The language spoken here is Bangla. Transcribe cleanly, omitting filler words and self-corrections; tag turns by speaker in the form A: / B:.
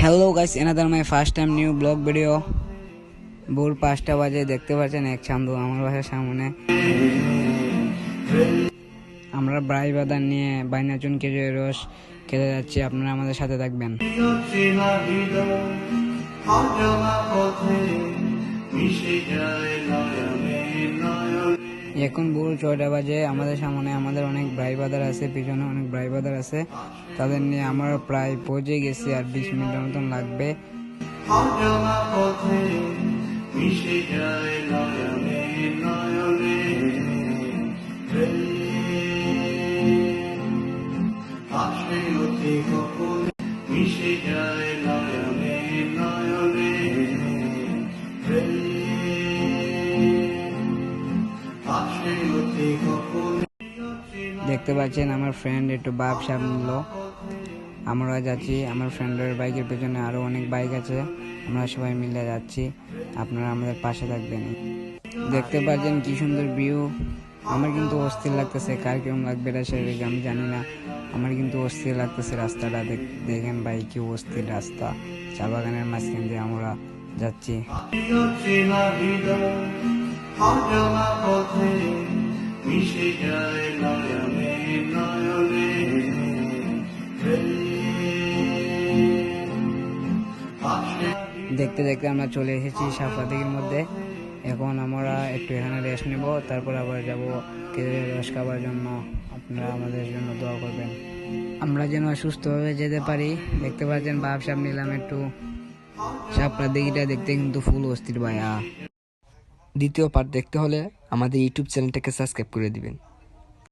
A: Hello guys, another my first time new blog video. भोर 5টা বাজে দেখতে পাচ্ছেন এক চান্দু আমার বাসার সামনে। আমরা ব্রাই বাদান নিয়ে বাইনাচুন খেজুরের রস খেতে যাচ্ছি, আপনারা আমাদের সাথে থাকবেন। এখন ভোর 6টা বাজে, আমাদের সামনে আমাদের অনেক ব্রাই বাদার আছে, পিছনে অনেক ব্রাই বাদার আছে, তাদের নিয়ে আমরা প্রায় পৌঁছে গেছি, আর 20 মিনিটের মতন লাগবে। দেখতে পাচ্ছেন আমার ফ্রেন্ড একটু বাপ সামল, আমরা যাচ্ছি। আমার ফ্রেন্ডের বাইকের পেছনে আরো অনেক বাইক আছে, আমরা সবাই মিলে যাচ্ছি, আপনারা আমাদের পাশে থাকবেন। দেখতে পাচ্ছেন কি সুন্দর ভিউ। আমার কিন্তু অস্থির লাগতেছে, কার কিরম লাগবে এটা সেটা আমি জানি না, আমার কিন্তু অস্থির লাগতেছে। রাস্তাটা দেখেন ভাই, কি অস্থির রাস্তা, চা বাগানের মাঝখান দিয়ে আমরা যাচ্ছি। দেখতে দেখতে আমরা চলে এসেছি সাফাদির মধ্যে। এখন আমরা একটু এখানে রেস্ট নেব, তারপর আবার যাব খেজুরের রস খাবার জন্য। আপনারা আমাদের জন্য দোয়া করবেন, আমরা যেন সুস্থভাবে যেতে পারি। দেখতে পাচ্ছেন বাপ সাহেব নিলাম একটু। সাফাদিটা দেখতে কিন্তু ফুল অস্থির ভাইয়া।
B: দ্বিতীয় পার্ট দেখতে হলে আমাদের ইউটিউব চ্যানেলটাকে সাবস্ক্রাইব করে দিবেন।